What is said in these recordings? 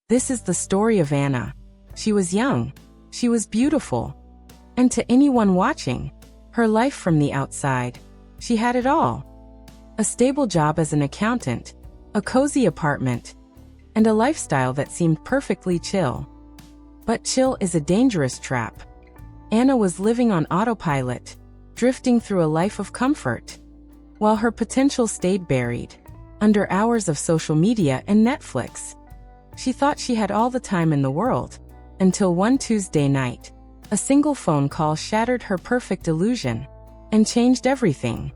This is the story of Anna. She was young. She was beautiful. And to anyone watching, her life from the outside, she had it all. A stable job as an accountant, a cozy apartment, and a lifestyle that seemed perfectly chill. But chill is a dangerous trap. Anna was living on autopilot, drifting through a life of comfort, while her potential stayed buried under hours of social media and Netflix. She thought she had all the time in the world, until one Tuesday night, a single phone call shattered her perfect illusion and changed everything.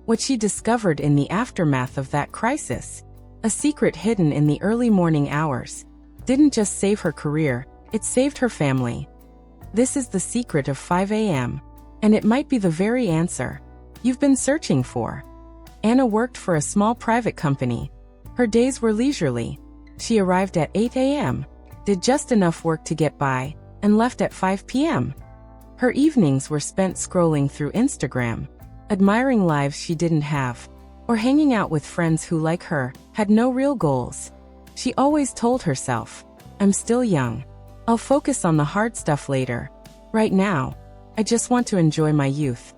What she discovered in the aftermath of that crisis, a secret hidden in the early morning hours, didn't just save her career, it saved her family. This is the secret of 5 a.m., and it might be the very answer you've been searching for. Anna worked for a small private company. Her days were leisurely. She arrived at 8 a.m., did just enough work to get by, and left at 5 p.m. Her evenings were spent scrolling through Instagram, admiring lives she didn't have, or hanging out with friends who, like her, had no real goals. She always told herself, "I'm still young. I'll focus on the hard stuff later. Right now, I just want to enjoy my youth."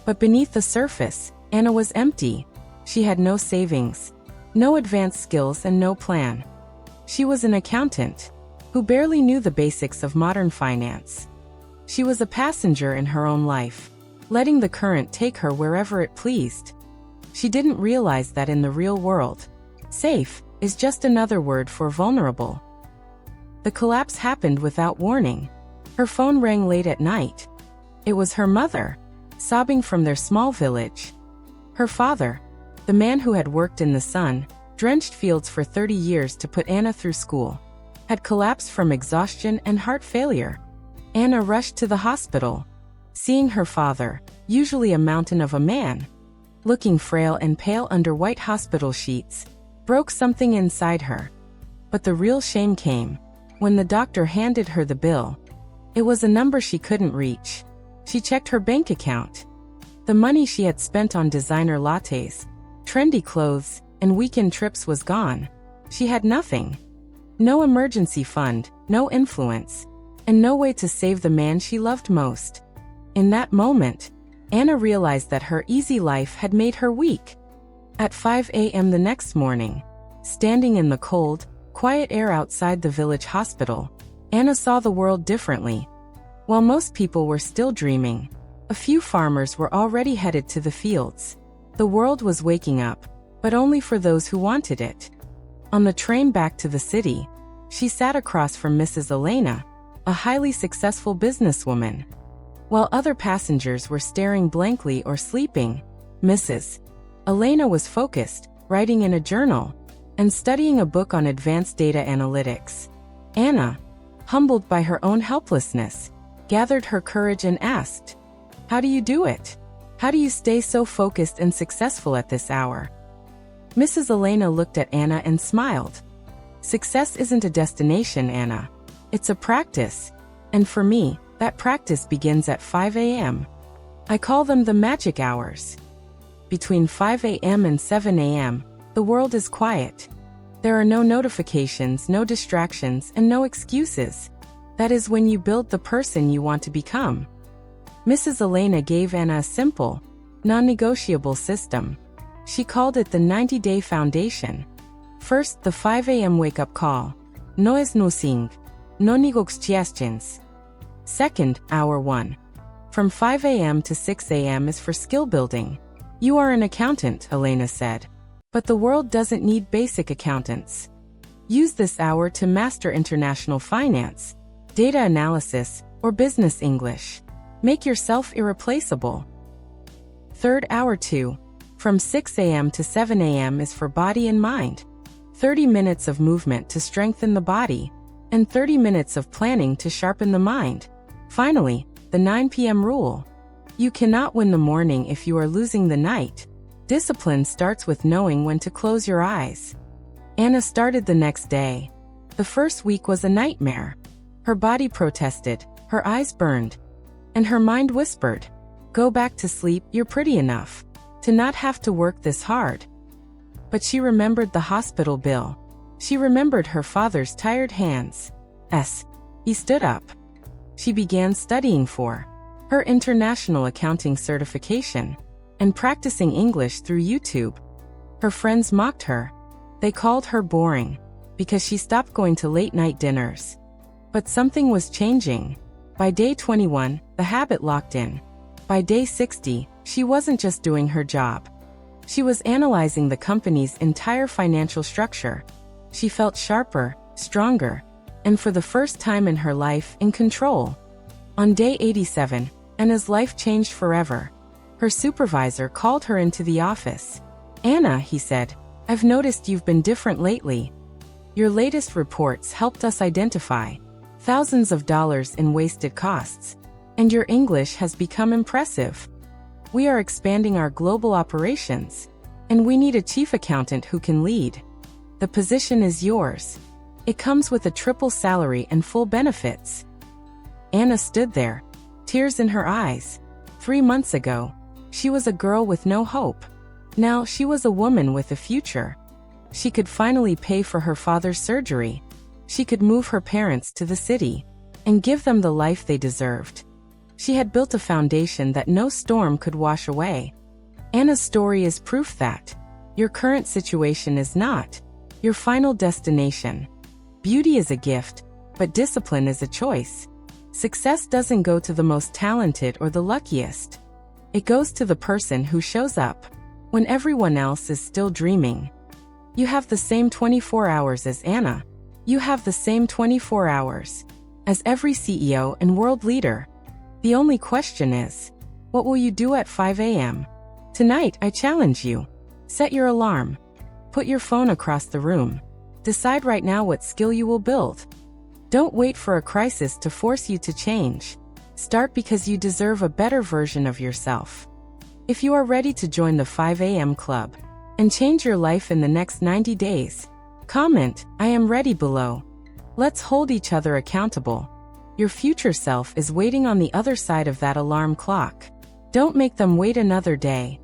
But beneath the surface, Anna was empty. She had no savings, no advanced skills, and no plan. She was an accountant who barely knew the basics of modern finance. She was a passenger in her own life, letting the current take her wherever it pleased. She didn't realize that in the real world, safe is just another word for vulnerable. The collapse happened without warning. Her phone rang late at night. It was her mother, sobbing from their small village. Her father, the man who had worked in the sun-drenched fields for 30 years to put Anna through school, had collapsed from exhaustion and heart failure. Anna rushed to the hospital. Seeing her father, usually a mountain of a man, looking frail and pale under white hospital sheets, broke something inside her. But the real shame came when the doctor handed her the bill. It was a number she couldn't reach. She checked her bank account. The money she had spent on designer lattes, trendy clothes, and weekend trips was gone. She had nothing. No emergency fund, no influence, and no way to save the man she loved most. In that moment, Anna realized that her easy life had made her weak. At 5 a.m. the next morning, standing in the cold, quiet air outside the village hospital, Anna saw the world differently. While most people were still dreaming, a few farmers were already headed to the fields. The world was waking up, but only for those who wanted it. On the train back to the city, she sat across from Mrs. Elena, a highly successful businesswoman. While other passengers were staring blankly or sleeping, Mrs. Elena was focused, writing in a journal, and studying a book on advanced data analytics. Anna, humbled by her own helplessness, gathered her courage and asked, "How do you do it? How do you stay so focused and successful at this hour?" Mrs. Elena looked at Anna and smiled. "Success isn't a destination, Anna. It's a practice. And for me, that practice begins at 5 a.m. I call them the magic hours. Between 5 a.m. and 7 a.m., the world is quiet. There are no notifications, no distractions, and no excuses. That is when you build the person you want to become." Mrs. Elena gave Anna a simple, non-negotiable system. She called it the 90-day foundation. First, the 5 a.m. wake-up call. No es nursing. No negotiations. Second, hour 1. From 5 a.m. to 6 a.m. is for skill building. "You are an accountant," Elena said. "But the world doesn't need basic accountants. Use this hour to master international finance, data analysis, or business English. Make yourself irreplaceable." Third, hour 2. From 6 a.m. to 7 a.m. is for body and mind. 30 minutes of movement to strengthen the body, and 30 minutes of planning to sharpen the mind. Finally, the 9 p.m. rule. You cannot win the morning if you are losing the night. Discipline starts with knowing when to close your eyes. Anna started the next day. The first week was a nightmare. Her body protested, her eyes burned, and her mind whispered, "Go back to sleep, you're pretty enough to not have to work this hard." But she remembered the hospital bill. She remembered her father's tired hands. He stood up. She began studying for her international accounting certification and practicing English through YouTube. Her friends mocked her. They called her boring because she stopped going to late-night dinners. But something was changing. By day 21, the habit locked in. By day 60, she wasn't just doing her job. She was analyzing the company's entire financial structure. She felt sharper, stronger, and for the first time in her life, in control. On day 87, Anna's life changed forever. Her supervisor called her into the office. "Anna," he said, "I've noticed you've been different lately. Your latest reports helped us identify thousands of dollars in wasted costs, and your English has become impressive. We are expanding our global operations, and we need a chief accountant who can lead. The position is yours. It comes with a triple salary and full benefits." Anna stood there, tears in her eyes. 3 months ago, she was a girl with no hope. Now she was a woman with a future. She could finally pay for her father's surgery. She could move her parents to the city and give them the life they deserved. She had built a foundation that no storm could wash away. Anna's story is proof that your current situation is not your final destination. Beauty is a gift, but discipline is a choice. Success doesn't go to the most talented or the luckiest. It goes to the person who shows up when everyone else is still dreaming. You have the same 24 hours as Anna. You have the same 24 hours as every CEO and world leader. The only question is, what will you do at 5 a.m.? Tonight, I challenge you. Set your alarm. Put your phone across the room. Decide right now what skill you will build. Don't wait for a crisis to force you to change. Start because you deserve a better version of yourself. If you are ready to join the 5 a.m. club and change your life in the next 90 days, comment, "I am ready" below. Let's hold each other accountable. Your future self is waiting on the other side of that alarm clock. Don't make them wait another day.